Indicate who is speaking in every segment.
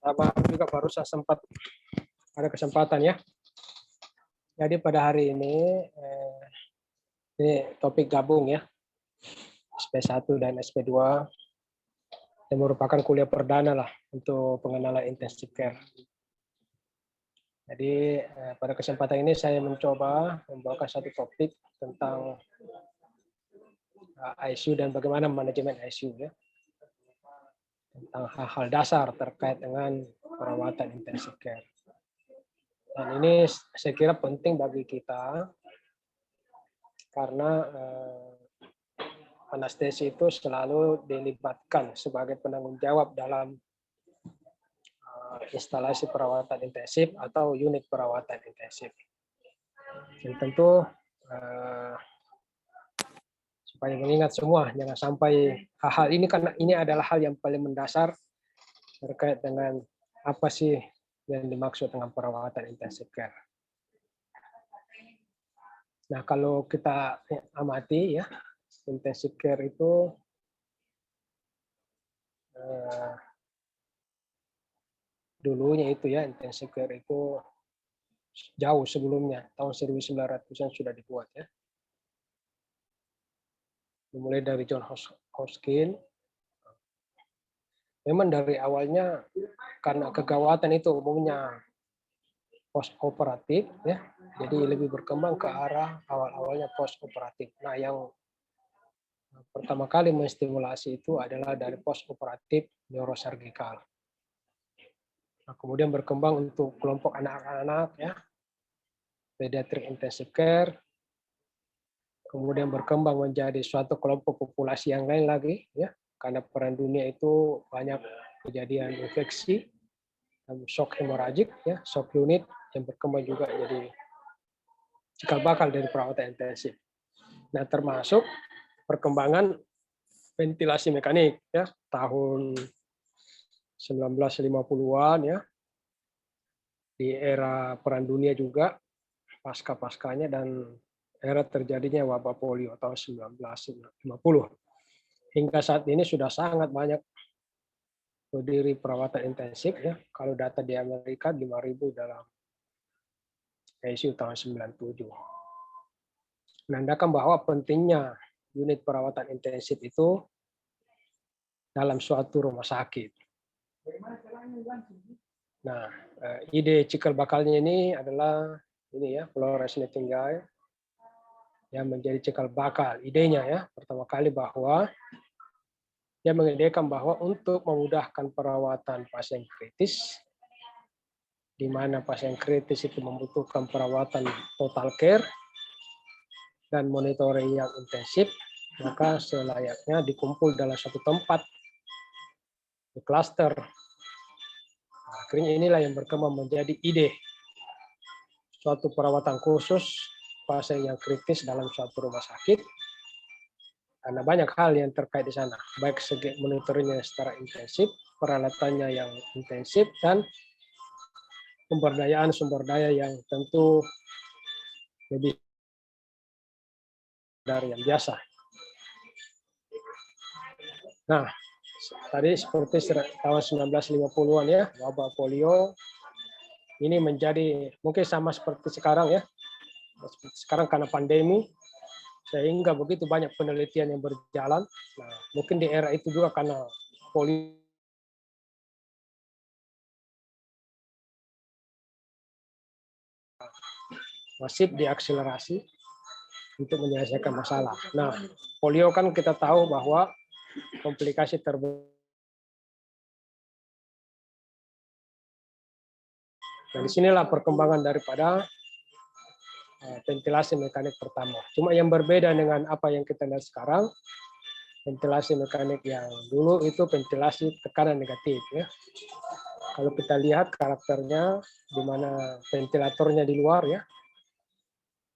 Speaker 1: Sama juga baru saya sempat ada kesempatan ya. Jadi pada hari ini topik gabung ya, SP1 dan SP2 yang merupakan kuliah perdana lah untuk pengenalan intensive care. Jadi pada kesempatan ini saya mencoba membawakan satu topik tentang ICU dan bagaimana manajemen ICU ya. Tentang hal-hal dasar terkait dengan perawatan intensive care. Dan ini saya kira penting bagi kita karena anestesi itu selalu dilibatkan sebagai penanggung jawab dalam instalasi perawatan intensif atau unit perawatan intensif. Dan tentu supaya mengingat semua, jangan sampai hal-hal ini karena ini adalah hal yang paling mendasar terkait dengan apa sih yang dimaksud dengan perawatan intensive care. Nah, kalau kita amati ya, intensive care itu dulunya itu ya, intensive care itu jauh sebelumnya, tahun 1900-an sudah dibuat ya. Dimulai dari John Hopkins. Memang dari awalnya karena kegawatan itu umumnya post operatif ya, jadi lebih berkembang ke arah awal-awalnya post operatif. Nah, yang pertama kali menstimulasi itu adalah dari post operatif neurosurgical. Nah, kemudian berkembang untuk kelompok anak-anak ya, pediatric intensive care. Kemudian berkembang menjadi suatu kelompok populasi yang lain lagi ya, karena perang dunia itu banyak kejadian infeksi, shock hemorragik ya, shock unit yang berkembang juga jadi cikal bakal dari perawatan intensif. Nah, termasuk perkembangan ventilasi mekanik ya, tahun 1950-an ya, di era perang dunia juga pasca-paskanya dan era terjadinya wabah polio tahun 1950. Hingga saat ini sudah sangat banyak berdiri perawatan intensif ya. Kalau data di Amerika 5.000 dalam ICU tahun 97. Menandakan bahwa pentingnya unit perawatan intensif itu dalam suatu rumah sakit. Nah, ide cikal bakalnya ini adalah ini ya, Florence Nightingale yang menjadi cikal bakal idenya ya, pertama kali bahwa dia mengidekan bahwa untuk memudahkan perawatan pasien kritis, di mana pasien kritis itu membutuhkan perawatan total care dan monitoring yang intensif, maka selayaknya dikumpul dalam satu tempat di klaster. Akhirnya inilah yang berkembang menjadi ide suatu perawatan khusus pasien yang kritis dalam suatu rumah sakit. Karena banyak hal yang terkait di sana, baik segi monitoringnya secara intensif, peralatannya yang intensif, dan pemberdayaan sumber daya yang tentu lebih dari yang biasa. Nah, tadi seperti tahun 1950-an ya, wabah polio ini menjadi mungkin sama seperti sekarang ya. Sekarang karena pandemi, sehingga begitu banyak penelitian yang berjalan. Nah, mungkin di era itu juga karena polio masif diakselerasi untuk menyelesaikan masalah. Nah, polio kan kita tahu bahwa komplikasi terbesar. Nah, disinilah perkembangan daripada ventilasi mekanik pertama. Cuma yang berbeda dengan apa yang kita lihat sekarang, ventilasi mekanik yang dulu itu ventilasi tekanan negatif ya. Kalau kita lihat karakternya, di mana ventilatornya di luar ya,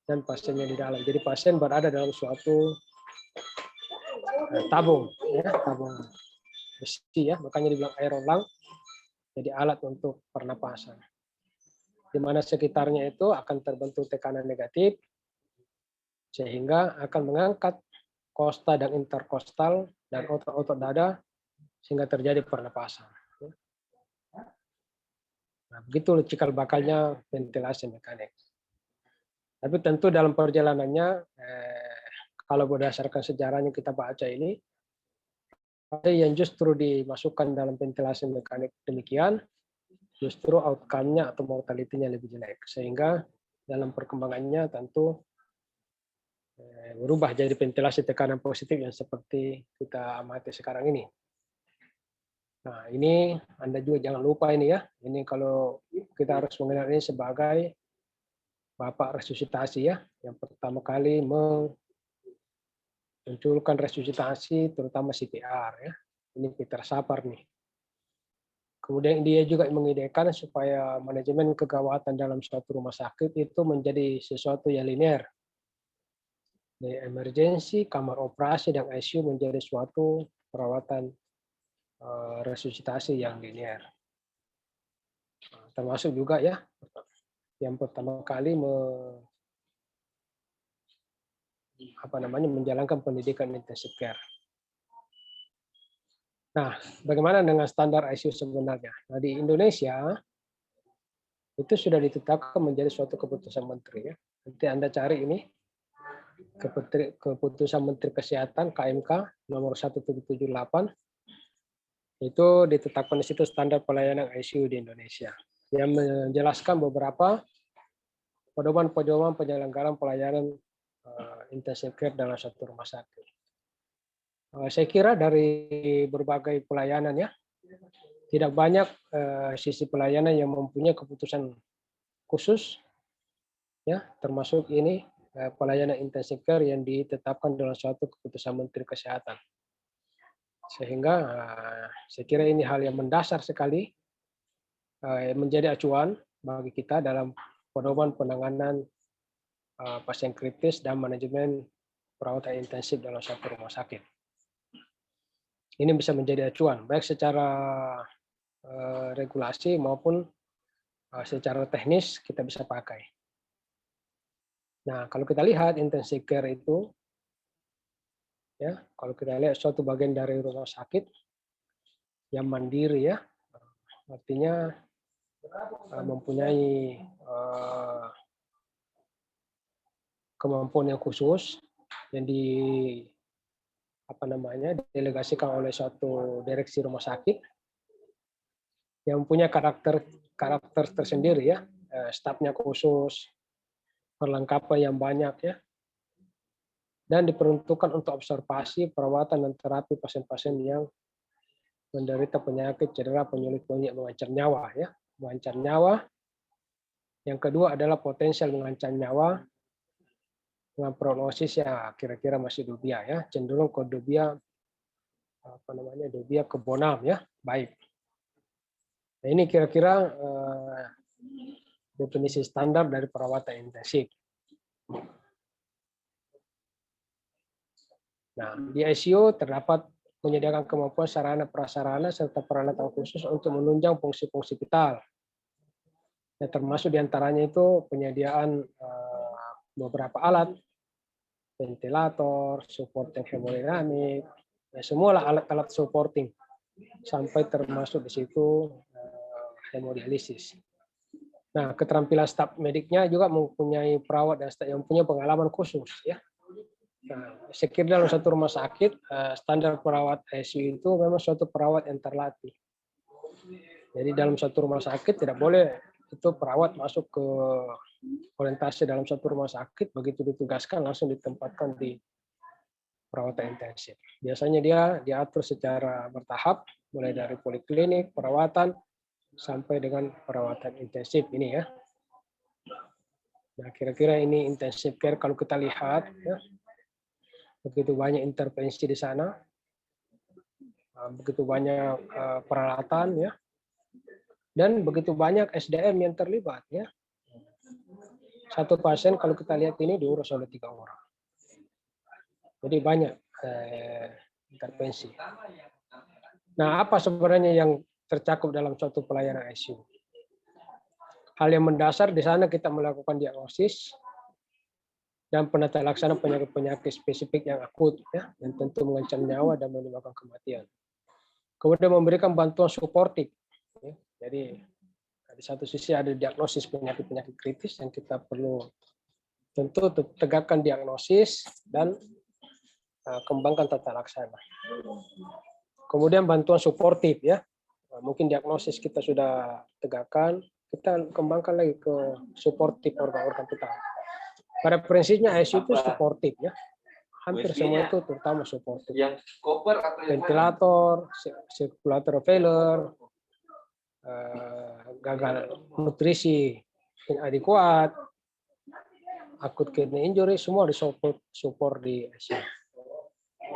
Speaker 1: dan pasiennya di dalam. Jadi pasien berada dalam suatu tabung, ya, tabung besi ya, makanya dibilang aerolang, jadi alat untuk pernapasan. Di mana sekitarnya itu akan terbentuk tekanan negatif, sehingga akan mengangkat kosta dan interkostal dan otot-otot dada sehingga terjadi pernapasan. Nah, begitu cikal bakalnya ventilasi mekanik. Tapi tentu dalam perjalanannya, kalau berdasarkan sejarahnya kita baca ini, ada yang justru dimasukkan dalam ventilasi mekanik demikian, justru outcome-nya atau mortality-nya lebih jelek. Sehingga dalam perkembangannya tentu berubah jadi ventilasi tekanan positif yang seperti kita amati sekarang ini. Nah, ini Anda juga jangan lupa ini ya. Ini kalau kita harus mengenal ini sebagai Bapak resusitasi ya. Yang pertama kali munculkan resusitasi terutama CPR ya. Ini Peter Sapar nih. Kemudian dia juga mengidekan supaya manajemen kegawatan dalam suatu rumah sakit itu menjadi sesuatu yang linear. Dari emergensi, kamar operasi, dan ICU menjadi suatu perawatan resusitasi yang linear. Termasuk juga ya, yang pertama kali menjalankan pendidikan intensive care. Nah, bagaimana dengan standar ICU sebenarnya? Nah, di Indonesia itu sudah ditetapkan menjadi suatu keputusan menteri ya. Nanti Anda cari ini keputusan Menteri Kesehatan KMK nomor 1778 itu ditetapkan di situ standar pelayanan ICU di Indonesia yang menjelaskan beberapa pedoman penyelenggaraan pelayanan intensive care dalam satu rumah sakit. Saya kira dari berbagai pelayanan ya, tidak banyak sisi pelayanan yang mempunyai keputusan khusus ya, termasuk ini pelayanan intensive care yang ditetapkan dalam suatu keputusan Menteri Kesehatan. Sehingga saya kira ini hal yang mendasar sekali menjadi acuan bagi kita dalam pedoman penanganan pasien kritis dan manajemen perawatan intensif dalam suatu rumah sakit. Ini bisa menjadi acuan baik secara regulasi maupun secara teknis kita bisa pakai. Nah, kalau kita lihat intensive care itu, ya, kalau kita lihat suatu bagian dari rumah sakit yang mandiri ya, artinya mempunyai kemampuan yang khusus yang delegasikan oleh suatu direksi rumah sakit yang punya karakter tersendiri ya, stafnya khusus, perlengkapan yang banyak ya, dan diperuntukkan untuk observasi, perawatan, dan terapi pasien-pasien yang menderita penyakit, cedera, penyulit, mengancam nyawa ya, mengancam nyawa. Yang kedua adalah potensial mengancam nyawa dengan prognosis ya kira-kira masih dubia ya, cenderung ke dubia dubia ke bonam ya, baik. Nah, ini kira-kira definisi standar dari perawatan intensif. Nah, di ICU terdapat menyediakan kemampuan sarana prasarana serta peralatan khusus untuk menunjang fungsi-fungsi vital. Ya, termasuk diantaranya itu penyediaan beberapa alat, ventilator, supporting hemodinamik, ya semua alat-alat supporting, sampai termasuk di situ hemodialisis. Nah, keterampilan staf mediknya juga mempunyai perawat dan staf yang punya pengalaman khusus ya. Nah, saya kira dalam satu rumah sakit standar perawat ICU itu memang suatu perawat yang terlatih. Jadi dalam satu rumah sakit tidak boleh itu perawat masuk ke orientasi dalam satu rumah sakit, begitu ditugaskan langsung ditempatkan di perawatan intensif. Biasanya dia diatur secara bertahap, mulai dari poliklinik, perawatan, sampai dengan perawatan intensif ini ya. Nah, kira-kira ini intensive care kalau kita lihat ya, begitu banyak intervensi di sana, begitu banyak peralatan ya, dan begitu banyak SDM yang terlibat ya. Satu pasien kalau kita lihat ini diurus oleh 3 orang. Jadi banyak intervensi. Nah, apa sebenarnya yang tercakup dalam suatu pelayanan ICU? Hal yang mendasar di sana kita melakukan diagnosis dan penata laksana penyakit-penyakit spesifik yang akut ya, yang tentu mengancam nyawa dan menyebabkan kematian. Kemudian memberikan bantuan suportif. Jadi di satu sisi ada diagnosis penyakit-penyakit kritis yang kita perlu tentu tegakkan diagnosis dan kembangkan tata laksana. Kemudian bantuan suportif ya. Mungkin diagnosis kita sudah tegakkan, kita kembangkan lagi ke suportif organ-organ vital. Pada prinsipnya ICU itu suportif ya. Hampir semua itu terutama suportif. Yang ventilator, circulatory failure, gagal nutrisi inadekuat, akut kidney injury, semua support di ICU.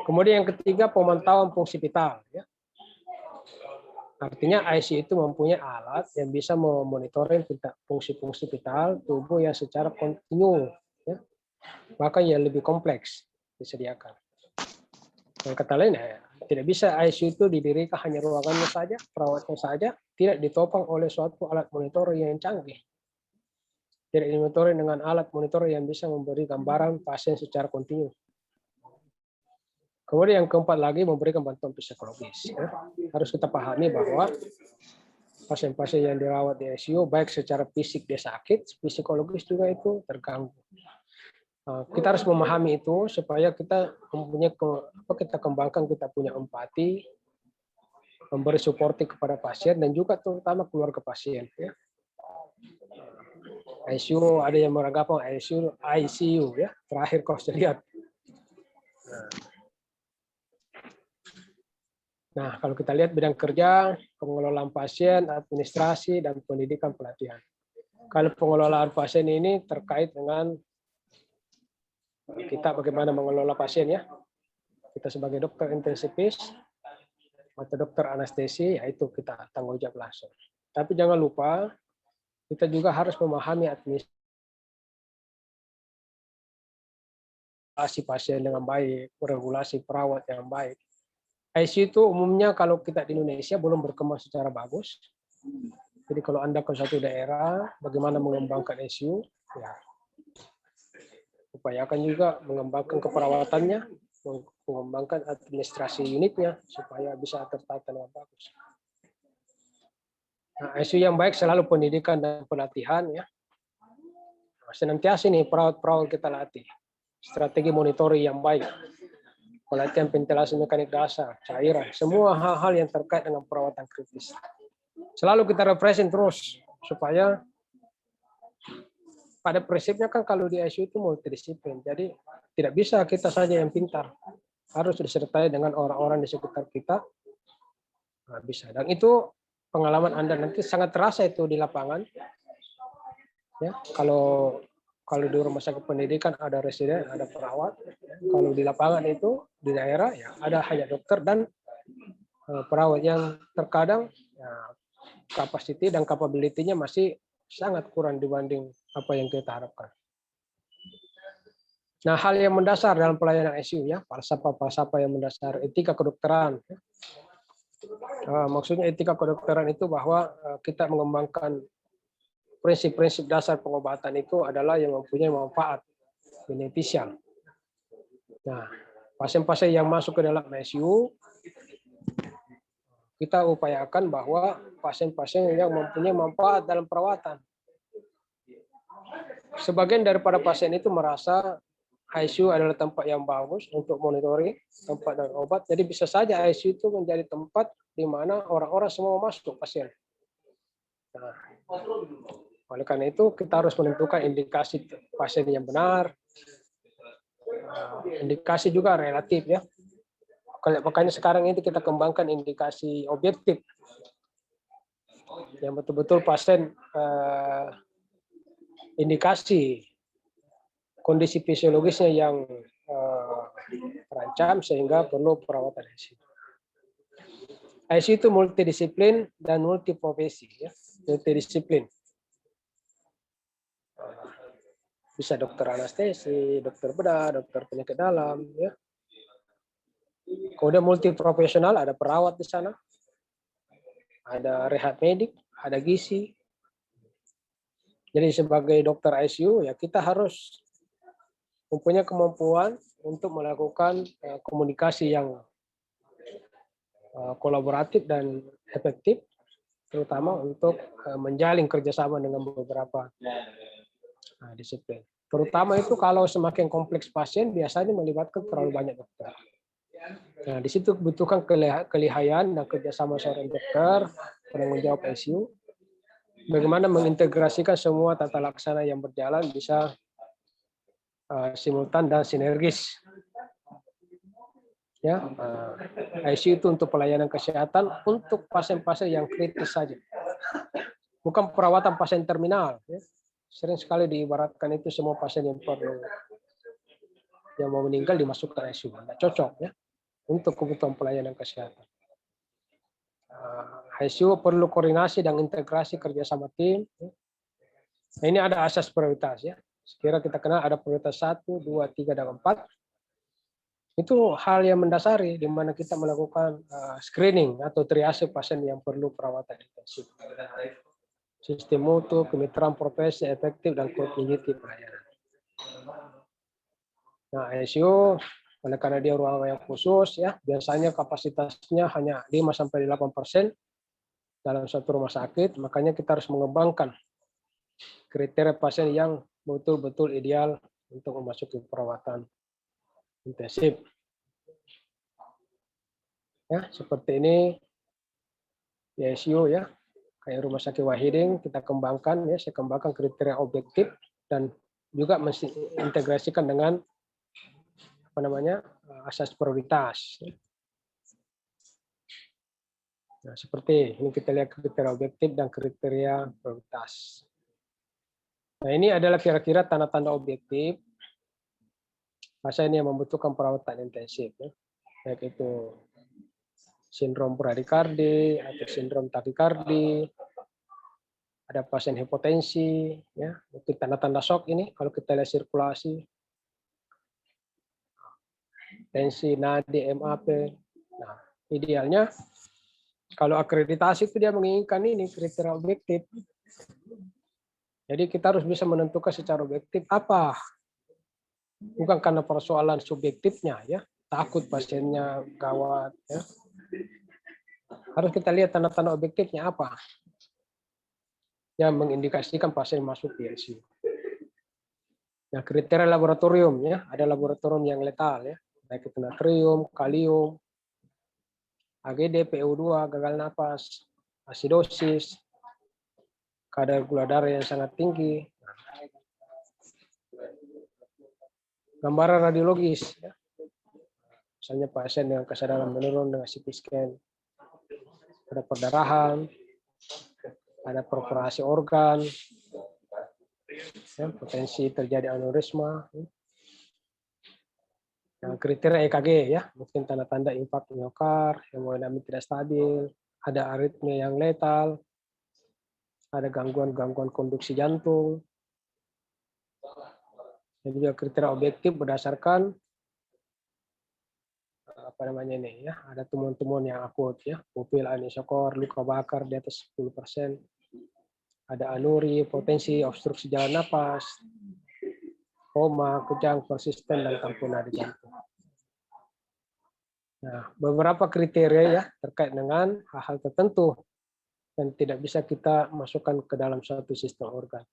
Speaker 1: Kemudian yang ketiga, pemantauan fungsi vital. Ya. Artinya ICU itu mempunyai alat yang bisa memonitoring fungsi-fungsi vital tubuh yang secara kontinu, ya. Bahkan yang lebih kompleks disediakan. Yang kata lain, tidak bisa ICU itu didirikan hanya ruangannya saja, perawatnya saja, tidak ditopang oleh suatu alat monitor yang canggih. Tidak dimonitori dengan alat monitor yang bisa memberi gambaran pasien secara kontinu. Kemudian yang keempat lagi, memberikan bantuan psikologis. Ya. Harus kita pahami bahwa pasien-pasien yang dirawat di ICU, baik secara fisik dia sakit, psikologis juga itu terganggu. Kita harus memahami itu supaya kita mempunyai kita kembangkan, kita punya empati, memberi suportif kepada pasien dan juga terutama keluarga pasien. Ya. ICU ada yang merangkap ICU ya, terakhir kau lihat. Nah, kalau kita lihat bidang kerja, pengelolaan pasien, administrasi, dan pendidikan pelatihan. Kalau pengelolaan pasien ini terkait dengan kita bagaimana mengelola pasien ya. Kita sebagai dokter intensivis atau dokter anestesi, yaitu kita tanggung jawab langsung. Tapi jangan lupa, kita juga harus memahami administrasi pasien dengan baik, regulasi perawat yang baik. ICU itu umumnya kalau kita di Indonesia belum berkembang secara bagus. Jadi kalau Anda ke suatu daerah, bagaimana mengembangkan ICU, ya upayakan juga mengembangkan keperawatannya, mengembangkan administrasi unitnya supaya bisa tertata dengan bagus. Nah, ICU yang baik selalu pendidikan dan pelatihan ya. Senantiasa nih perawat-perawat kita latih. Strategi monitoring yang baik. Pelatihan ventilasi mekanik dasar, cairan, semua hal-hal yang terkait dengan perawatan kritis. Selalu kita refreshing terus supaya pada prinsipnya kan kalau di ICU itu multidisiplin. Jadi tidak bisa kita saja yang pintar. Harus disertai dengan orang-orang di sekitar kita. Nah, bisa. Dan itu pengalaman Anda nanti sangat terasa itu di lapangan. Ya, kalau di rumah sakit pendidikan ada residen, ada perawat. Kalau di lapangan itu di daerah ya ada hanya dokter dan perawat yang terkadang ya, kapasiti dan capability-nya masih sangat kurang dibanding apa yang kita harapkan. Nah, hal yang mendasar dalam pelayanan ICU ya, falsafah yang mendasar, etika kedokteran. Maksudnya etika kedokteran itu bahwa kita mengembangkan prinsip-prinsip dasar pengobatan itu adalah yang mempunyai manfaat beneficial. Nah, pasien-pasien yang masuk ke dalam ICU, kita upayakan bahwa pasien-pasien yang mempunyai manfaat dalam perawatan. Sebagian daripada pasien itu merasa ICU adalah tempat yang bagus untuk monitoring, tempat dan obat. Jadi bisa saja ICU itu menjadi tempat di mana orang-orang semua masuk pasien. Nah, oleh karena itu kita harus menentukan indikasi pasien yang benar. Indikasi juga relatif ya. Makanya sekarang ini kita kembangkan indikasi objektif. Yang betul-betul pasien indikasi kondisi fisiologisnya yang terancam sehingga perlu perawatan ICU. ICU itu multidisiplin dan multiprofesi ya. Multidisiplin. Bisa dokter anestesi, dokter bedah, dokter penyakit dalam, ya. Kemudian multiprofesional, ada perawat di sana, ada rehab medik, ada gizi. Jadi sebagai dokter ICU ya kita harus mempunyai kemampuan untuk melakukan komunikasi yang kolaboratif dan efektif, terutama untuk menjalin kerjasama dengan beberapa disiplin. Terutama itu kalau semakin kompleks pasien, biasanya melibatkan terlalu banyak dokter. Nah, di situ butuhkan kelihayan dan kerjasama seorang dokter, penanggung jawab ICU, bagaimana mengintegrasikan semua tata laksana yang berjalan bisa simultan dan sinergis. Ya, ICU itu untuk pelayanan kesehatan untuk pasien-pasien yang kritis saja, bukan perawatan pasien terminal. Ya. Sering sekali diibaratkan itu semua pasien yang mau meninggal dimasukkan ICU, tidak cocok ya untuk kebutuhan pelayanan kesehatan. ICU perlu koordinasi dan integrasi kerjasama tim. Nah, ini ada asas prioritas ya. Sekira kita kenal ada prioritas 1, 2, 3, dan 4. Itu hal yang mendasari di mana kita melakukan screening atau triase pasien yang perlu perawatan intensif. Sistem mutu, kemitraan profesi, efektif, dan continuity pelayanan. Nah, ICU oleh karena dia ruangan yang khusus ya, biasanya kapasitasnya hanya 5-8% dalam suatu rumah sakit, makanya kita harus mengembangkan kriteria pasien yang betul-betul ideal untuk memasuki perawatan intensif. Ya, seperti ini di ICU ya, kayak rumah sakit Wahidin kita kembangkan ya, saya kembangkan kriteria objektif dan juga mengintegrasikan dengan asas prioritas. Nah, seperti ini kita lihat kriteria objektif dan kriteria prioritas. Nah, ini adalah kira-kira tanda-tanda objektif pasien yang membutuhkan perawatan intensif, ya. Baik itu sindrom bradikardi atau sindrom takikardi, ada pasien hipotensi, ya, mungkin tanda-tanda shock ini kalau kita lihat sirkulasi, tensi, nadi, MAP. Nah, idealnya kalau akreditasi itu dia menginginkan ini kriteria objektif. Jadi kita harus bisa menentukan secara objektif apa, bukan karena persoalan subjektifnya, ya, takut pasiennya gawat, ya. Harus kita lihat tanda-tanda objektifnya apa yang mengindikasikan pasien masuk di ICU. Nah, kriteria laboratorium, ya, ada laboratorium yang letal, ya, baik itu natrium, kalium, AGD, PO2, gagal napas, asidosis, kadar gula darah yang sangat tinggi, gambaran radiologis, ya. Misalnya pasien dengan kesadaran menurun dengan CT scan, ada perdarahan, ada perforasi organ, ya, potensi terjadi aneurisma. Nah, kriteria EKG ya, mungkin tanda-tanda infark miokard, hemodinamik tidak stabil, ada aritmia yang letal, ada gangguan-gangguan konduksi jantung. Dan juga kriteria objektif berdasarkan ada tumor-tumor yang akut ya, pupil anisokor, luka bakar di atas 10%, ada anuri, potensi obstruksi jalan napas, koma, kejang, persisten, dan tampunade jantung. Nah, beberapa kriteria ya terkait dengan hal-hal tertentu yang tidak bisa kita masukkan ke dalam suatu sistem organ.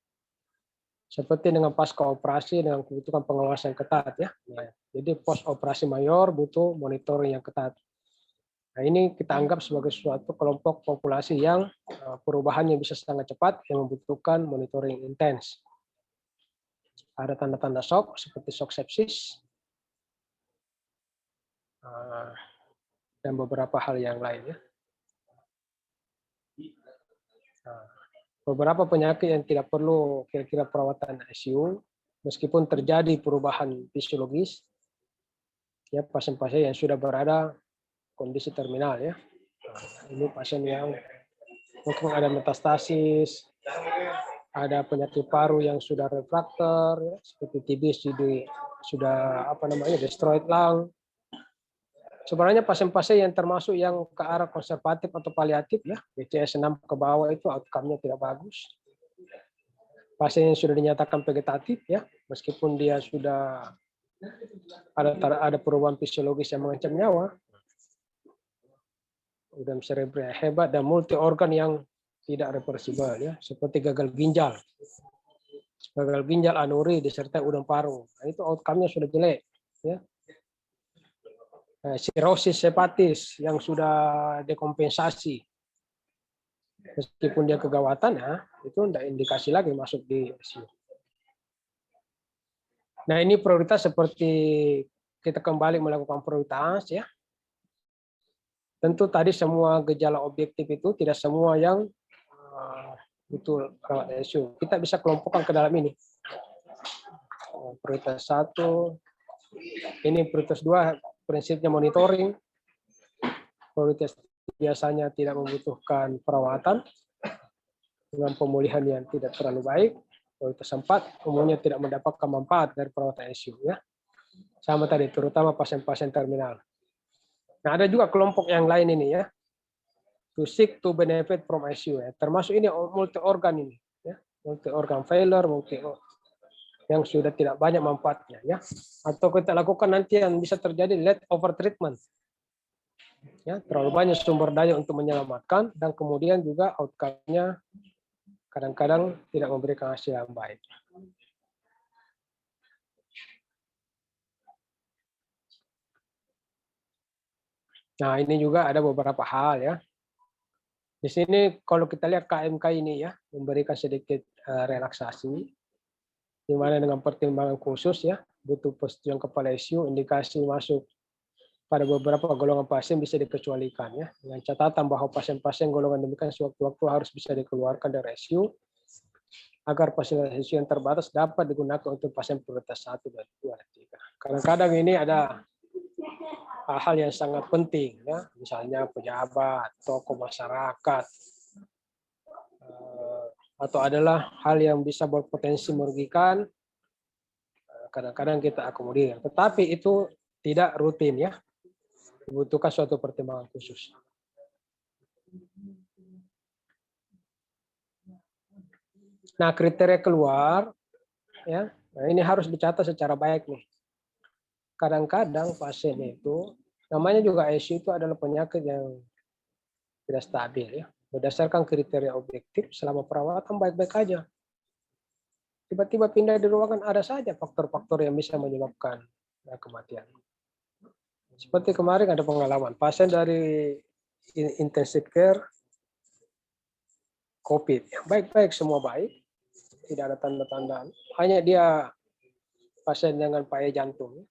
Speaker 1: Seperti dengan pasca operasi dengan kebutuhan pengawasan ketat ya. Nah, jadi post operasi mayor butuh monitoring yang ketat. Nah, ini kita anggap sebagai suatu kelompok populasi yang perubahannya bisa sangat cepat yang membutuhkan monitoring intens. Ada tanda-tanda shock seperti shock sepsis dan beberapa hal yang lain ya. Nah, beberapa penyakit yang tidak perlu kira-kira perawatan ICU meskipun terjadi perubahan fisiologis ya, pasien-pasien yang sudah berada kondisi terminal ya. Nah, ini pasien yang mungkin ada metastasis, ada penyakit paru yang sudah refraktor ya, seperti TB sudah destroyed lung. Sebenarnya pasien-pasien yang termasuk yang ke arah konservatif atau paliatif ya, BCS 6 ke bawah itu outcome-nya tidak bagus. Pasien yang sudah dinyatakan vegetatif ya, meskipun dia sudah ada perubahan fisiologis yang mengancam nyawa, Udem cerebral hebat dan multi organ yang tidak reversibel ya, seperti gagal ginjal, anuri disertai udang paru. Nah, itu outcome-nya sudah jelek ya. Sirosis hepatis yang sudah dekompensasi. Meskipun dia kegawatan ya, itu tidak indikasi lagi masuk di ICU. Nah, ini prioritas seperti kita kembali melakukan prioritas ya. Tentu tadi semua gejala objektif itu tidak semua yang betul rawat ICU. Kita bisa kelompokkan ke dalam ini. Prioritas 1, ini prioritas 2, prinsipnya monitoring. Prioritas biasanya tidak membutuhkan perawatan dengan pemulihan yang tidak terlalu baik. Prioritas 4, umumnya tidak mendapatkan manfaat dari perawatan ICU ya. Sama tadi, terutama pasien-pasien terminal. Nah, ada juga kelompok yang lain ini ya. To seek to benefit from ICU ya. Termasuk ini multi organ ini ya. Multi organ failure, yang sudah tidak banyak manfaatnya ya. Atau kita lakukan nanti yang bisa terjadi late over treatment. Ya, terlalu banyak sumber daya untuk menyelamatkan dan kemudian juga outcome-nya kadang-kadang tidak memberikan hasil yang baik. Nah, ini juga ada beberapa hal ya. Di sini kalau kita lihat KMK ini ya, memberikan sedikit relaksasi, di mana dengan pertimbangan khusus ya, butuh persetujuan kepala ICU, indikasi masuk pada beberapa golongan pasien bisa dikecualikan ya, dengan catatan bahwa pasien-pasien golongan demikian sewaktu-waktu harus bisa dikeluarkan dari ICU agar fasilitas ICU yang terbatas dapat digunakan untuk pasien prioritas 1, 2, dan 3. Kadang-kadang ini ada hal-hal yang sangat penting ya, misalnya pejabat, tokoh masyarakat, atau adalah hal yang bisa berpotensi merugikan, kadang-kadang kita akomodir. Tetapi itu tidak rutin ya, dibutuhkan suatu pertimbangan khusus. Nah, kriteria keluar ya, nah ini harus dicatat secara baik nih. Kadang-kadang pasien itu, namanya juga ICU itu adalah penyakit yang tidak stabil ya. Berdasarkan kriteria objektif, selama perawatan baik-baik aja. Tiba-tiba pindah di ruangan, ada saja faktor-faktor yang bisa menyebabkan kematian. Seperti kemarin ada pengalaman, pasien dari intensive care, COVID, yang baik-baik, semua baik, tidak ada tanda-tanda, hanya dia pasien dengan payah jantung.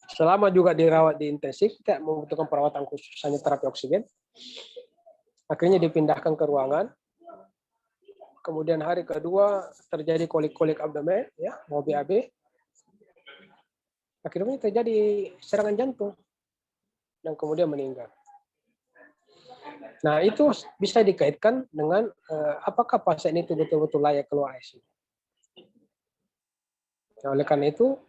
Speaker 1: Selama juga dirawat di intensif, tidak membutuhkan perawatan khusus, hanya terapi oksigen. Akhirnya dipindahkan ke ruangan. Kemudian hari kedua terjadi kolik-kolik abdomen, ya, mau BAB. Akhirnya terjadi serangan jantung dan kemudian meninggal. Nah, itu bisa dikaitkan dengan apakah pasien itu betul-betul layak keluar ICU. Nah, oleh karena itu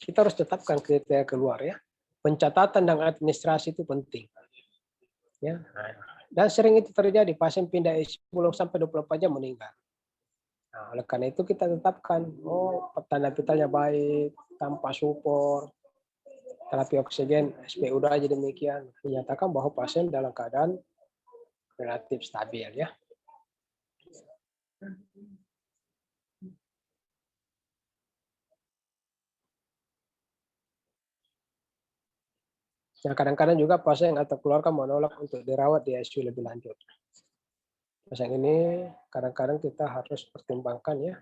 Speaker 1: kita harus tetapkan kriteria keluar ya. Pencatatan dan administrasi itu penting. Ya. Dan sering itu terjadi, pasien pindah ICU belum sampai 24 jam meninggal. Nah, oleh karena itu kita tetapkan, tanda vitalnya baik, tanpa supor, terapi oksigen, SPU aja demikian. Dinyatakan bahwa pasien dalam keadaan relatif stabil ya. Nah, kadang-kadang juga pasien atau keluarga menolak untuk dirawat di ICU lebih lanjut. Pasien ini kadang-kadang kita harus pertimbangkan ya.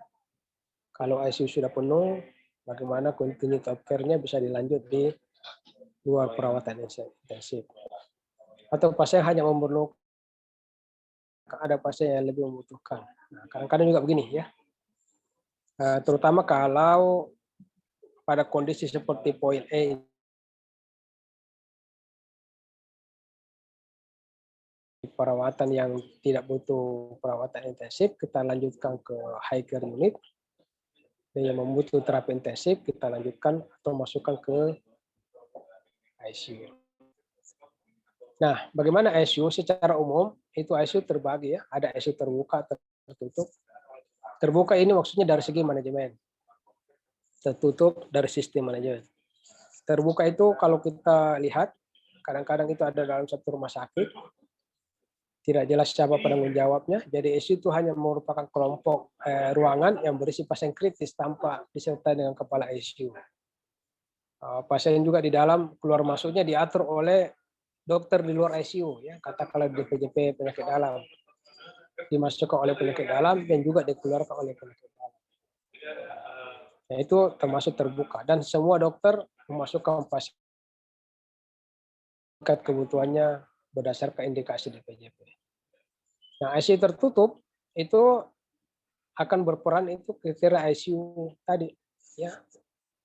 Speaker 1: Kalau ICU sudah penuh, bagaimana continuity of care-nya bisa dilanjut di luar perawatan intensif. Atau pasien hanya memerlukan, ada pasien yang lebih membutuhkan. Nah, kadang-kadang juga begini ya. Terutama kalau pada kondisi seperti poin E, perawatan yang tidak butuh perawatan intensif, kita lanjutkan ke high care unit. Dan yang membutuhkan terapi intensif, kita lanjutkan atau masukkan ke ICU. Nah, bagaimana ICU secara umum? Itu ICU terbagi ya, ada ICU terbuka, tertutup. Terbuka ini maksudnya dari segi manajemen. Tertutup dari sistem manajemen. Terbuka itu kalau kita lihat kadang-kadang itu ada dalam satu rumah sakit, tidak jelas siapa penanggung jawabnya. Jadi ICU itu hanya merupakan kelompok ruangan yang berisi pasien kritis tanpa disertai dengan kepala ICU. Pasien juga di dalam keluar masuknya diatur oleh dokter di luar ICU, ya, katakanlah di PJP penyakit dalam, dimasukkan oleh penyakit dalam dan juga dikeluarkan oleh penyakit dalam. Nah, itu termasuk terbuka dan semua dokter memasukkan pasien kebutuhannya berdasarkan indikasi di PJP. Nah, ICU tertutup itu akan berperan itu kriteria ICU tadi, ya,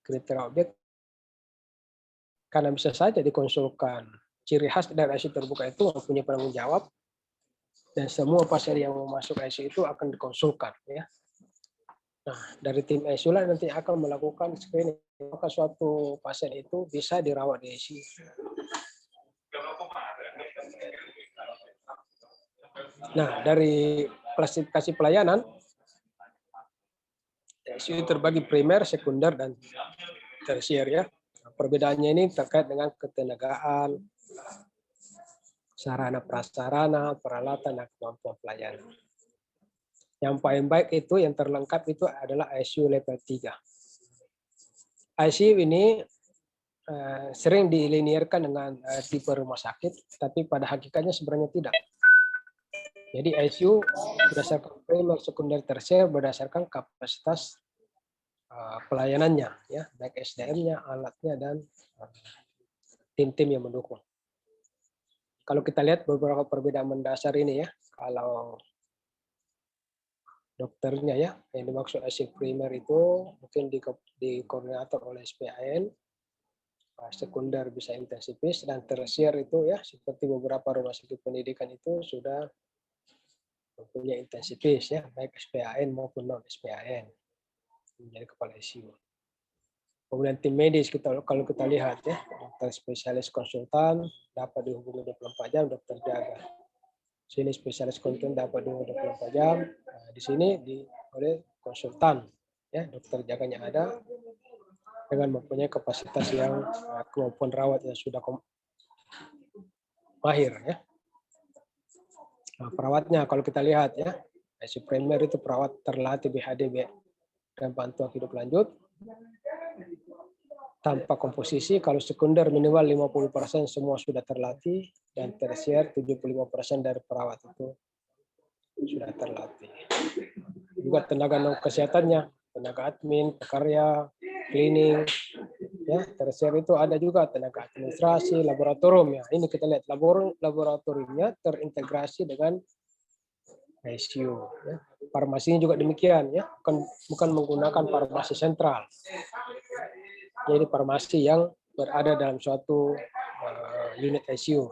Speaker 1: kriteria objek, karena bisa saja dikonsulkan. Ciri khas dari ICU terbuka itu mempunyai penanggung jawab dan semua pasien yang mau masuk ICU itu akan dikonsulkan, ya. Nah, dari tim ICU lah nanti akan melakukan screening apakah suatu pasien itu bisa dirawat di ICU. Nah, dari klasifikasi pelayanan, ICU terbagi primer, sekunder, dan tersier, ya. Perbedaannya ini terkait dengan ketenagaan, sarana prasarana, peralatan, dan kemampuan pelayanan. Yang paling baik itu, yang terlengkap itu adalah ICU level 3. ICU ini sering dilinierkan dengan tipe rumah sakit, tapi pada hakikatnya sebenarnya tidak. Jadi ICU berdasarkan primer, sekunder, tersier berdasarkan kapasitas pelayanannya, ya, baik SDM-nya, alatnya, dan tim-tim yang mendukung. Kalau kita lihat beberapa perbedaan mendasar ini, ya, kalau dokternya, ya, yang dimaksud ICU primer itu mungkin dikoordinator oleh SPAN, sekunder bisa intensivis, dan tersier itu, ya, seperti beberapa rumah sakit pendidikan itu sudah mempunyai intensivis, ya, baik SPAN maupun non SPAN menjadi kepala ICU. Kemudian tim medis kalau kita lihat, ya, dokter spesialis konsultan dapat dihubungi 24 jam, dokter jaga. Sini spesialis konsultan dapat dihubungi 24 jam. Nah, di sini oleh konsultan, ya, dokter jaganya ada dengan mempunyai kapasitas yang kemampuan rawat yang sudah mahir, ya. Nah, perawatnya kalau kita lihat, ya, ICU primer itu perawat terlatih BHD dan bantuan hidup lanjut tanpa komposisi. Kalau sekunder minimal 50% semua sudah terlatih, dan tersier 75% dari perawat itu sudah terlatih. Juga tenaga non kesehatannya, tenaga admin, pekarya, cleaning, ya, tersier itu ada juga tenaga administrasi, laboratorium, ya. Ini kita lihat laboratoriumnya terintegrasi dengan ICU, ya. Farmasinya juga demikian, ya, bukan menggunakan farmasi sentral. Jadi farmasi yang berada dalam suatu unit ICU.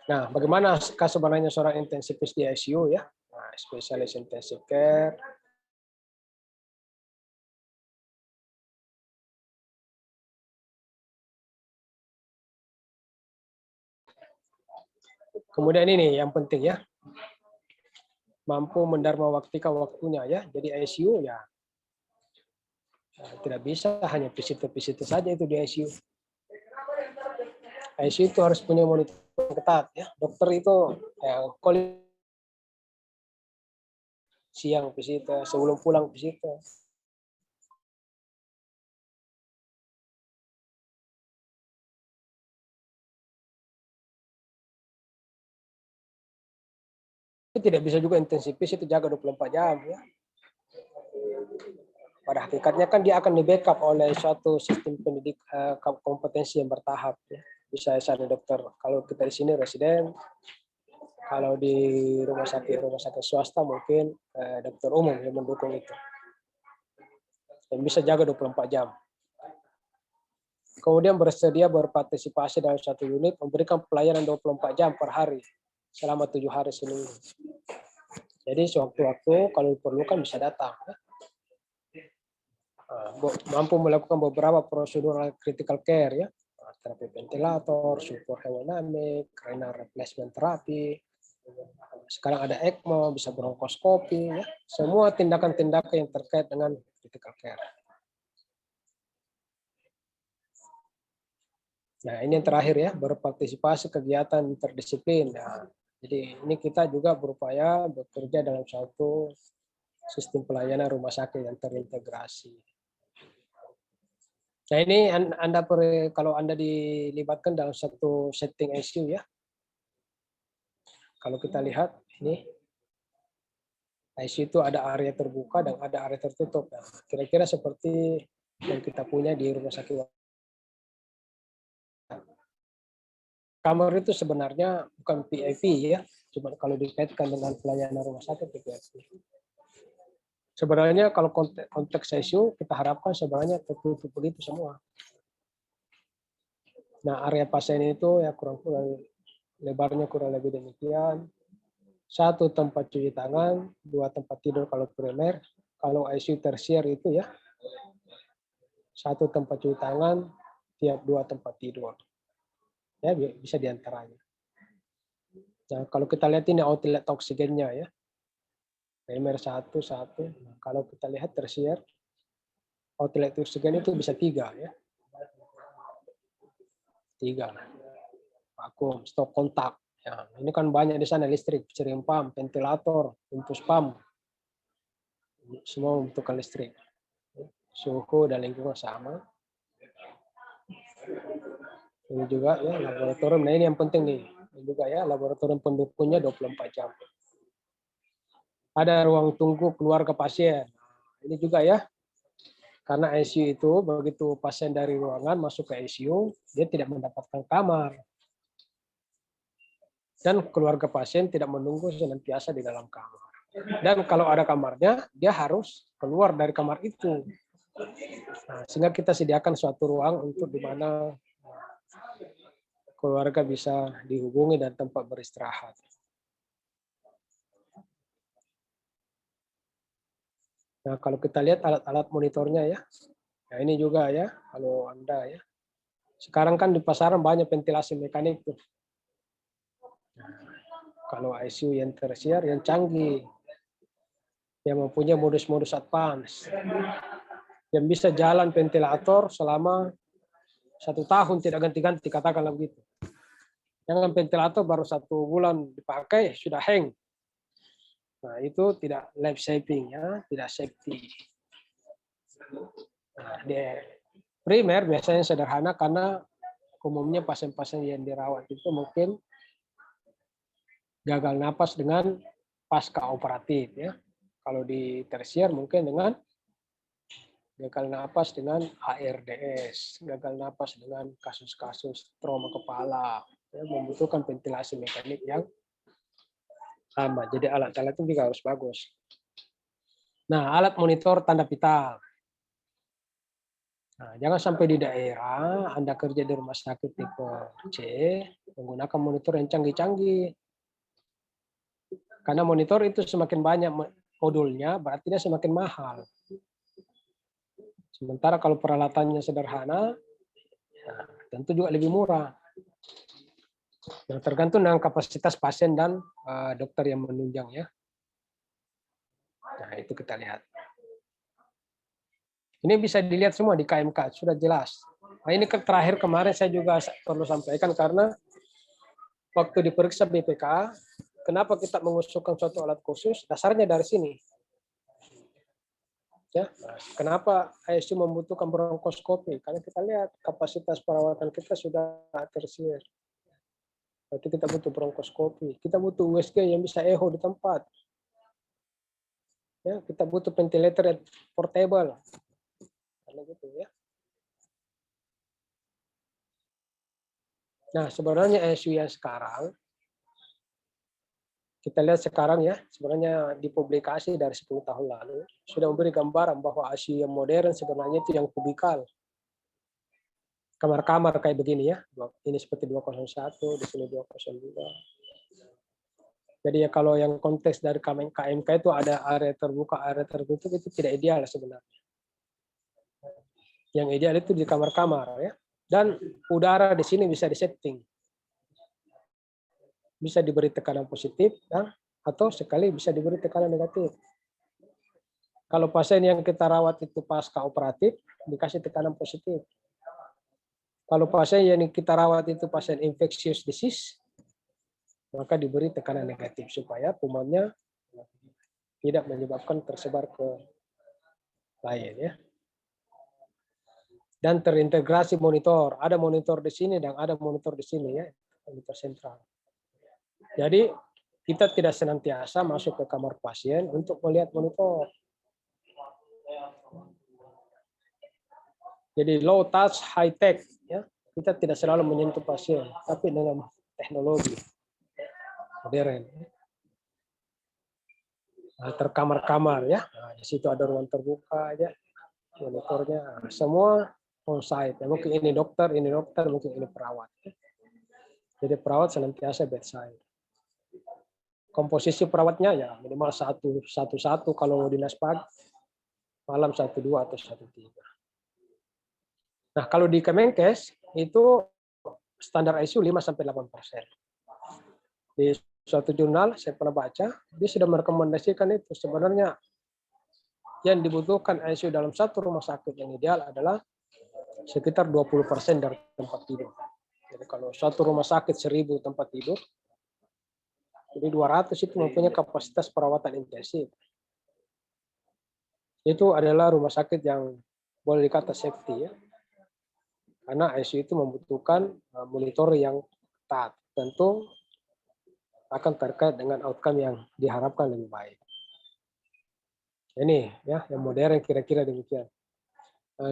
Speaker 1: Nah, bagaimana sebenarnya seorang intensivis di ICU, ya? Nah, spesialis intensive care, kemudian ini yang penting, ya, mampu mendarmawaktikan waktunya, ya. Jadi ICU, ya, tidak bisa hanya visitor saja itu di ICU. ICU itu harus punya monitoring ketat, ya. Dokter itu siang visitor, sebelum pulang visitor. Tidak bisa juga intensivis itu jaga 24 jam, ya. Pada hakikatnya kan dia akan di-backup oleh suatu sistem pendidik kompetensi yang bertahap, ya. Bisa S1 dokter, kalau kita di sini residen, kalau di rumah sakit swasta mungkin dokter umum yang mendukung itu. Dan bisa jaga 24 jam. Kemudian bersedia berpartisipasi dalam satu unit, memberikan pelayanan 24 jam per hari selama 7 hari seminggu. Jadi sewaktu-waktu kalau diperlukan bisa datang, ya. Mampu melakukan beberapa prosedur critical care, ya, terapi ventilator, support hemodinamik, renal replacement terapi. Sekarang ada ECMO, bisa bronkoskopi, ya. Semua tindakan-tindakan yang terkait dengan critical care. Nah, ini yang terakhir ya, berpartisipasi kegiatan interdisiplin. Nah, jadi ini kita juga berupaya bekerja dalam suatu sistem pelayanan rumah sakit yang terintegrasi. Nah, ini kalau Anda dilibatkan dalam satu setting ICU ya. Kalau kita lihat ini ICU itu ada area terbuka dan ada area tertutup. Nah, kira-kira seperti yang kita punya di rumah sakit. Kamar itu sebenarnya bukan PIP ya, cuma kalau dikaitkan dengan pelayanan rumah sakit PIP. Sebenarnya kalau konteks ICU kita harapkan sebenarnya tertutup begitu semua. Nah, area pasien itu ya kurang lebarnya kurang lebih demikian. 1 tempat cuci tangan, 2 tempat tidur kalau primer, kalau ICU tersier itu ya 1 tempat cuci tangan tiap 2 tempat tidur. Ya bisa diantaranya. Nah, kalau kita lihat ini outlet oksigennya ya. Primer 1. Nah, kalau kita lihat tersier, outlet oksigen itu bisa 3 ya. 3. Vakum, stop kontak. Ya, ini kan banyak di sana listrik, piring pump, ventilator, infus pump. Semua membutuhkan listrik. Suhu dan lingkungan sama. Ini juga ya laboratorium. Nah, ini yang penting nih. Ini juga ya laboratorium pendukungnya 24 jam. Ada ruang tunggu keluarga pasien. Ini juga ya. Karena ICU itu begitu pasien dari ruangan masuk ke ICU, dia tidak mendapatkan kamar. Dan keluarga pasien tidak menunggu senantiasa di dalam kamar. Dan kalau ada kamarnya, dia harus keluar dari kamar itu. Nah, sehingga kita sediakan suatu ruang untuk di mana keluarga bisa dihubungi dan tempat beristirahat. Nah, kalau kita lihat alat-alat monitornya ya, nah ini juga ya, kalau Anda ya, sekarang kan di pasaran banyak ventilasi mekanik tuh. Nah, kalau ICU yang tersier, yang canggih, yang mempunyai modus-modus advance, yang bisa jalan ventilator selama 1 tahun tidak ganti-ganti, katakanlah begitu. Jangan ventilator baru 1 bulan dipakai sudah hang. Nah, itu tidak life saving ya, tidak safety. Nah, di primer biasanya sederhana karena umumnya pasien-pasien yang dirawat itu mungkin gagal napas dengan pasca operatif ya. Kalau di tersier mungkin dengan gagal napas dengan ARDS, gagal napas dengan kasus-kasus trauma kepala, ya, membutuhkan ventilasi mekanik yang lama. Jadi alat-alat itu juga harus bagus. Nah, alat monitor tanda vital. Nah, jangan sampai di daerah Anda kerja di rumah sakit tipe C menggunakan monitor yang canggih-canggih. Karena monitor itu semakin banyak modulnya, berarti dia semakin mahal. Sementara kalau peralatannya sederhana, nah, tentu juga lebih murah. Nah, tergantung dengan kapasitas pasien dan dokter yang menunjang ya. Nah, itu kita lihat. Ini bisa dilihat semua di KMK, sudah jelas. Nah, ini terakhir kemarin saya juga perlu sampaikan karena waktu diperiksa BPK, kenapa kita mengusulkan suatu alat khusus? Dasarnya dari sini. Ya, kenapa ICU membutuhkan bronkoskopi? Karena kita lihat kapasitas perawatan kita sudah tersier. Berarti kita butuh bronkoskopi. Kita butuh USG yang bisa echo di tempat. Ya, kita butuh ventilator portable. Karena gitu ya. Nah, sebenarnya ICU yang sekarang kita lihat sekarang ya, sebenarnya dipublikasi dari 10 tahun lalu sudah memberi gambaran bahwa ICU yang modern sebenarnya itu yang kubikal. Kamar-kamar kayak begini ya. Ini seperti 201, di sini 202. Jadi ya kalau yang konteks dari KMK itu ada area terbuka, area tertutup itu tidak ideal sebenarnya. Yang ideal itu di kamar-kamar ya. Dan udara di sini bisa disetting. Bisa diberi tekanan positif ya, atau sekali bisa diberi tekanan negatif. Kalau pasien yang kita rawat itu pasca operatif dikasih tekanan positif. Kalau pasien yang kita rawat itu pasien infectious disease, maka diberi tekanan negatif supaya kumannya tidak menyebabkan tersebar ke lain ya. Dan terintegrasi monitor, ada monitor di sini dan ada monitor di sini ya, monitor sentral. Jadi kita tidak senantiasa masuk ke kamar pasien untuk melihat monitor. Jadi low touch, high tech, ya. Kita tidak selalu menyentuh pasien, tapi dengan teknologi modern. Nah, terkamar-kamar ya. Nah, di situ ada ruang terbuka aja, monitornya, semua on site. Ya, mungkin ini dokter, mungkin ini perawat. Jadi perawat senantiasa bedside. Komposisi perawatnya ya minimal satu kalau dinas pagi, malam 1-2 atau 1-3. Nah, kalau di Kemenkes itu standar ICU 5-8%. Di suatu jurnal saya pernah baca, dia sudah merekomendasikan itu sebenarnya yang dibutuhkan ICU dalam satu rumah sakit yang ideal adalah sekitar 20% dari tempat tidur. Jadi kalau satu rumah sakit 1.000 tempat tidur, jadi 200 itu mempunyai kapasitas perawatan intensif. Itu adalah rumah sakit yang boleh dikata safety ya. Karena ICU itu membutuhkan monitor yang ketat. Tentu akan terkait dengan outcome yang diharapkan lebih baik. Ini ya yang modern kira-kira demikian.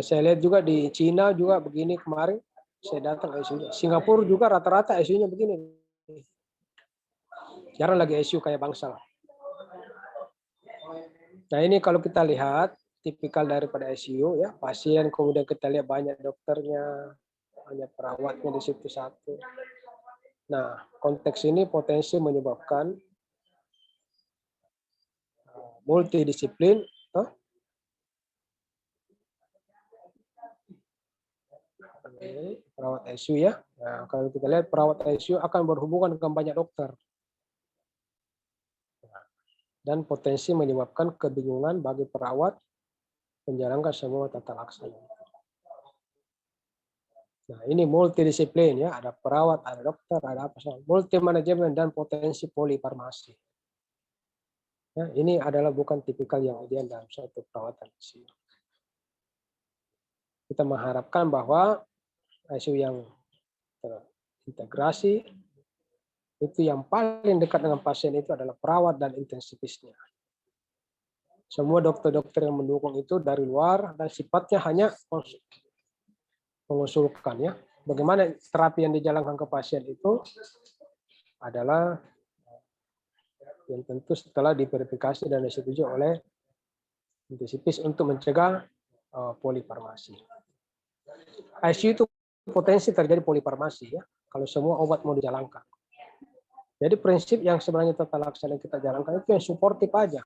Speaker 1: Saya lihat juga di Cina juga begini kemarin. Saya datang ICU. Singapura juga rata-rata ICU-nya begini. Jarang lagi ICU kayak Bangsal. Nah ini kalau kita lihat tipikal daripada ICU ya, pasien kemudian kita lihat banyak dokternya, banyak perawatnya di situ satu. Nah, konteks ini potensi menyebabkan multidisiplin. Perawat ICU ya. Nah, kalau kita lihat perawat ICU akan berhubungan dengan banyak dokter. Dan potensi menyebabkan kebingungan bagi perawat menjalankan semua tata laksana. Nah, ini multidisiplin ya, ada perawat, ada dokter, ada apa saja. Multi manajemen dan potensi polifarmasi. Ya, ini adalah bukan tipikal yang ideal dalam suatu perawatan ICU. Kita mengharapkan bahwa ICU yang terintegrasi itu yang paling dekat dengan pasien itu adalah perawat dan intensivisnya. Semua dokter-dokter yang mendukung itu dari luar dan sifatnya hanya mengusulkan ya. Bagaimana terapi yang dijalankan ke pasien itu adalah yang tentu setelah diverifikasi dan disetujui oleh intensivis untuk mencegah polifarmasi. ICU itu potensi terjadi polifarmasi ya kalau semua obat mau dijalankan. Jadi prinsip yang sebenarnya tata laksana kita jalankan itu yang suportif aja.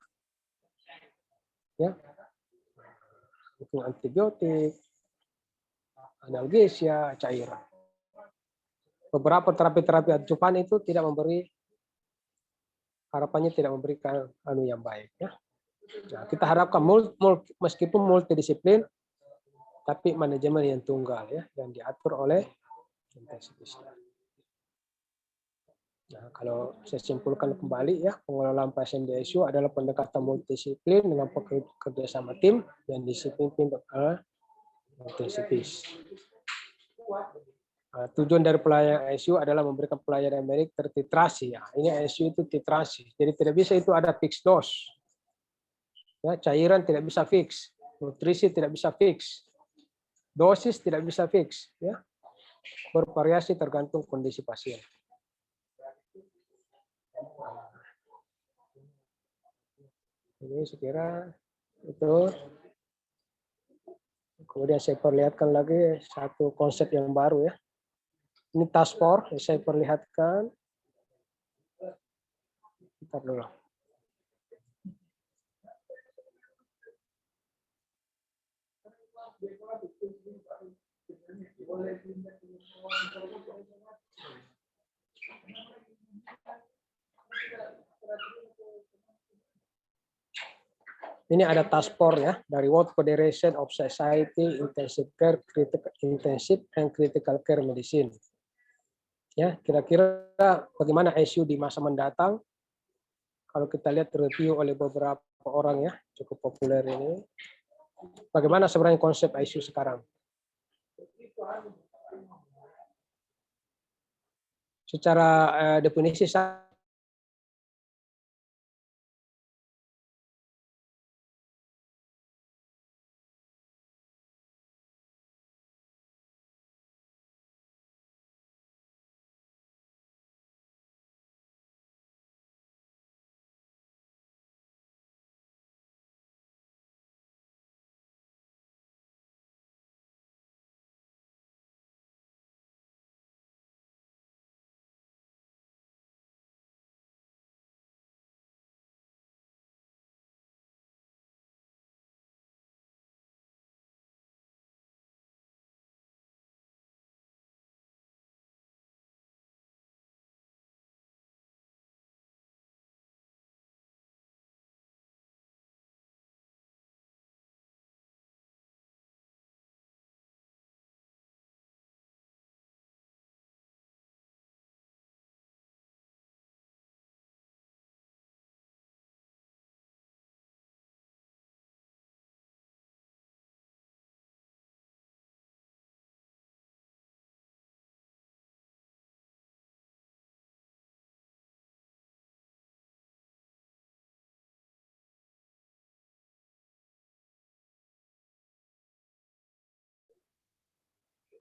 Speaker 1: Ya. Itu antibiotik, analgesia, cairan. Beberapa terapi-terapi acupan itu tidak memberi, harapannya tidak memberikan yang baik. Ya. Nah, kita harapkan meskipun multidisiplin, tapi manajemen yang tunggal ya, yang diatur oleh intensivis. Nah, kalau saya simpulkan kembali ya, pengelolaan pasien di ICU adalah pendekatan multidisiplin dengan kerjasama tim yang dipimpin oleh intensivis. Tujuan dari pelayanan ICU adalah memberikan pelayanan medik tertitrasi ya. Ini ICU itu titrasi. Jadi tidak bisa itu ada fix dose. Ya, cairan tidak bisa fix, nutrisi tidak bisa fix, dosis tidak bisa fix ya. Bervariasi tergantung kondisi pasien. Ini sekira itu. Kemudian saya perlihatkan lagi satu konsep yang baru ya. Ini task force, saya perlihatkan. Bentar dulu. Ini ada task force ya dari World Federation of Society Intensive Care, Intensive and Critical Care Medicine. Ya, kira-kira bagaimana ICU di masa mendatang? Kalau kita lihat review oleh beberapa orang ya, cukup populer ini. Bagaimana sebenarnya konsep ICU sekarang? Secara definisi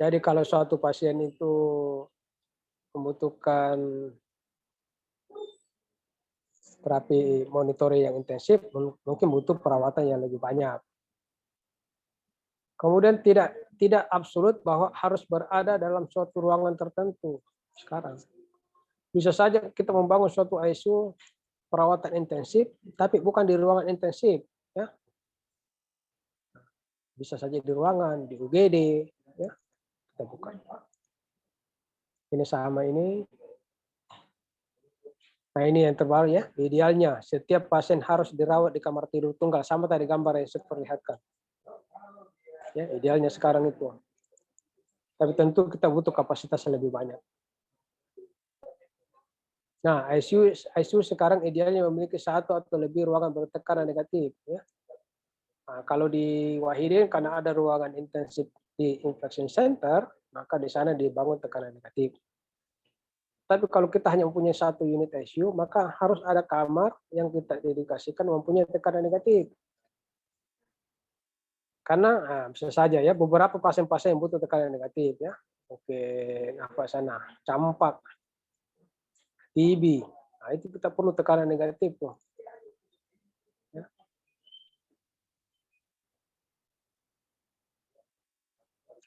Speaker 1: jadi kalau suatu pasien itu membutuhkan terapi monitoring yang intensif, mungkin butuh perawatan yang lebih banyak. Kemudian tidak absolut bahwa harus berada dalam suatu ruangan tertentu sekarang. Bisa saja kita membangun suatu ICU perawatan intensif, tapi bukan di ruangan intensif, ya. Bisa saja di ruangan, di UGD, ya. Kita buka. Ini sama ini. Nah ini yang terbaru ya, idealnya setiap pasien harus dirawat di kamar tidur tunggal, sama tadi gambar yang saya perlihatkan. Ya, idealnya sekarang itu. Tapi tentu kita butuh kapasitas yang lebih banyak. Nah, ICU sekarang idealnya memiliki satu atau lebih ruangan bertekanan negatif. Ya. Nah, kalau di Wahidin karena ada ruangan intensif di infection center, maka di sana dibangun tekanan negatif. Tapi kalau kita hanya mempunyai satu unit ICU, maka harus ada kamar yang kita dedikasikan mempunyai tekanan negatif. Karena bisa saja ya beberapa pasien-pasien yang butuh tekanan negatif ya. Oke, apa sana, campak, TB. Nah, itu kita perlu tekanan negatif tuh. Ya.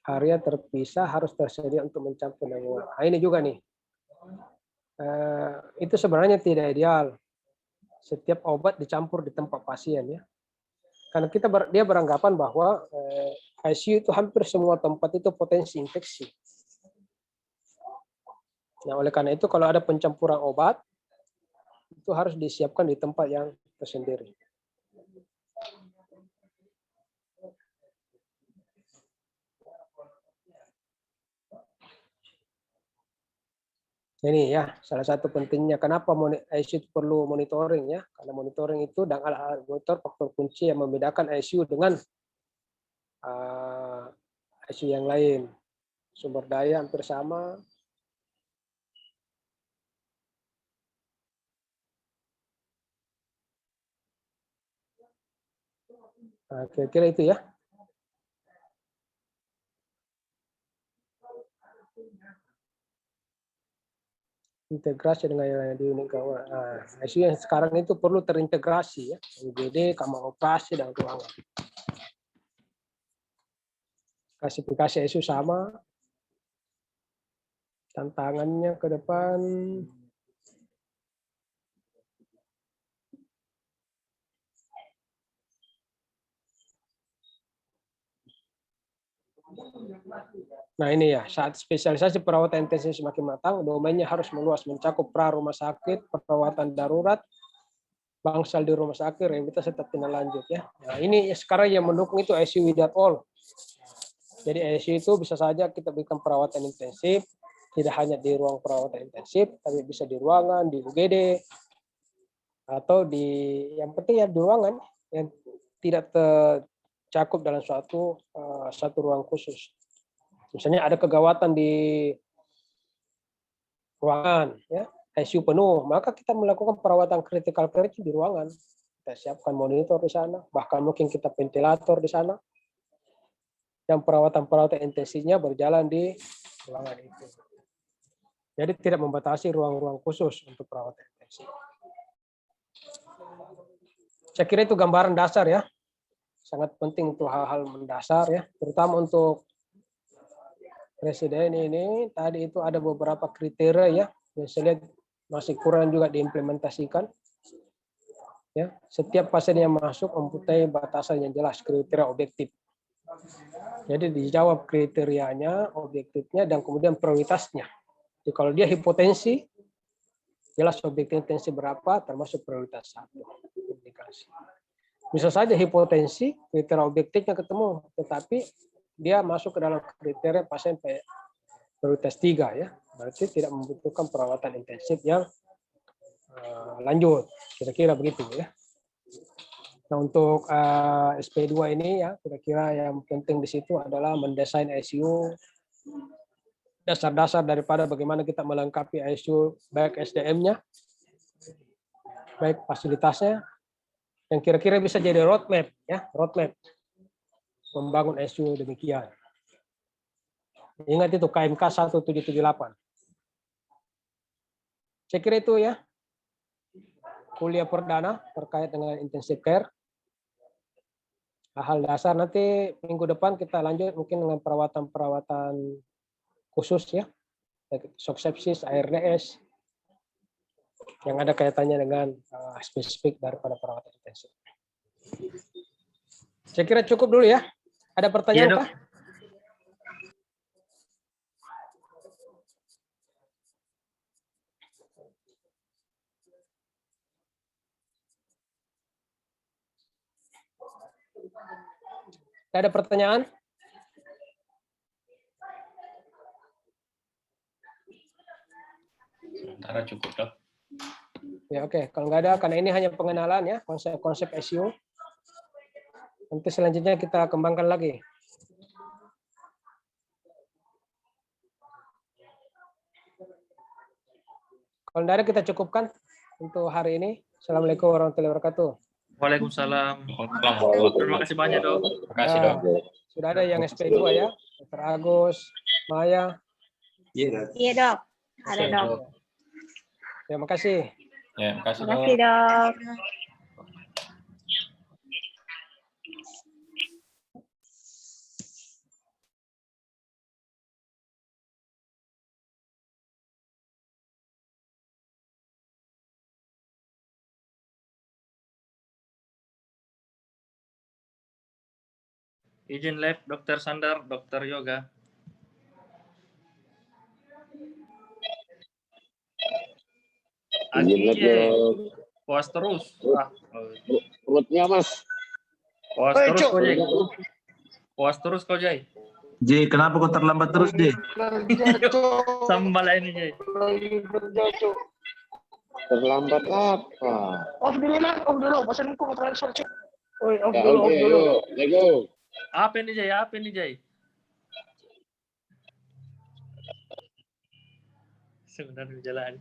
Speaker 1: Area terpisah harus tersedia untuk mencampur dengan. Nah, ini juga nih. Itu sebenarnya tidak ideal. Setiap obat dicampur di tempat pasien ya. Karena dia beranggapan bahwa ICU itu hampir semua tempat itu potensi infeksi. Nah, oleh karena itu kalau ada pencampuran obat itu harus disiapkan di tempat yang tersendiri. Ini ya salah satu pentingnya kenapa ICU perlu monitoring ya, karena monitoring itu dan alat monitor faktor kunci yang membedakan ICU dengan ICU yang lain. Sumber daya hampir sama. Nah, kira-kira itu ya. Integrasi dengan yang lain di unit gawat. Nah, ICU yang sekarang itu perlu terintegrasi ya, UGD, kamar operasi dan ruangan. Klasifikasi ICU sama. Tantangannya ke depan. Nah ini ya, saat spesialisasi perawatan intensif semakin matang, domainnya harus meluas, mencakup pra rumah sakit, perawatan darurat, bangsal di rumah sakit, rehabilitasi tetap tindak lanjut ya. Nah, ini sekarang yang mendukung itu ICU without all. Jadi ICU itu bisa saja kita berikan perawatan intensif, tidak hanya di ruang perawatan intensif, tapi bisa di ruangan, di UGD, atau di yang penting ya di ruangan yang tidak tercakup dalam satu ruang khusus. Misalnya ada kegawatan di ruangan, ya ICU penuh, maka kita melakukan perawatan critical care di ruangan. Kita siapkan monitor di sana, bahkan mungkin kita ventilator di sana. Dan perawatan intensifnya berjalan di ruangan itu. Jadi tidak membatasi ruang-ruang khusus untuk perawatan intensif. Saya kira itu gambaran dasar ya. Sangat penting untuk hal-hal mendasar ya, terutama untuk presiden ini tadi itu ada beberapa kriteria ya yang saya lihat masih kurang juga diimplementasikan. Ya, setiap pasien yang masuk mempunyai batasan yang jelas, kriteria objektif. Jadi dijawab kriterianya, objektifnya, dan kemudian prioritasnya. Jadi kalau dia hipotensi, jelas objektif tensi berapa, termasuk prioritas 1. Indikasi. Bisa saja hipotensi, kriteria objektifnya ketemu, tetapi dia masuk ke dalam kriteria pasien prioritas 3 ya. Berarti tidak membutuhkan perawatan intensif yang lanjut. Kira-kira begitu ya. Nah, untuk SP2 ini ya, kira-kira yang penting di situ adalah mendesain ICU, dasar-dasar daripada bagaimana kita melengkapi ICU, baik SDM-nya, baik fasilitasnya, yang kira-kira bisa jadi roadmap ya, roadmap membangun ICU demikian. Ingat itu KMK 1778. Saya kira itu ya, kuliah perdana terkait dengan intensive care. Hal dasar nanti minggu depan kita lanjut mungkin dengan perawatan-perawatan khusus ya, shock sepsis, ARDS, yang ada kaitannya dengan spesifik daripada perawatan intensif. Saya kira cukup dulu ya. Ada pertanyaan
Speaker 2: Iya,
Speaker 1: kah? Ada pertanyaan?
Speaker 2: Sementara cukup, Dok.
Speaker 1: Ya oke, kalau nggak ada, karena ini hanya pengenalan ya, konsep-konsep ICU. Nanti selanjutnya kita kembangkan lagi. Kalau nggak ada, kita cukupkan untuk hari ini. Assalamualaikum warahmatullahi wabarakatuh.
Speaker 2: Waalaikumsalam. Terima kasih banyak, Dok.
Speaker 3: Terima kasih, Dok.
Speaker 1: Sudah ada yang SP2 ya, Dr. Agus, Maya.
Speaker 4: Iya, Dok. Ada, Dok.
Speaker 1: Terima kasih.
Speaker 2: Ya, terima kasih,
Speaker 4: Terima
Speaker 2: Dok.
Speaker 4: kasih, Dok.
Speaker 2: Izin live, Dr. Sandar, Dr. Yoga.
Speaker 3: Izin live, Dok.
Speaker 2: Puas terus.
Speaker 3: Perutnya, Mas.
Speaker 2: Puas terus kau, Jay. Puas terus kau, Jay.
Speaker 5: J, kenapa kau terlambat terus, J?
Speaker 2: Sambal ini, Jay.
Speaker 3: Terlambat apa?
Speaker 6: Off dulu lah, off dulu. Pesanku mau transfer cek. Oi, off
Speaker 3: Ya,
Speaker 6: dulu,
Speaker 3: oke,
Speaker 6: off dulu.
Speaker 3: yuk. Let's go.
Speaker 2: Apa ini, Jay? Apa ini, Jay? Sebenarnya jalan.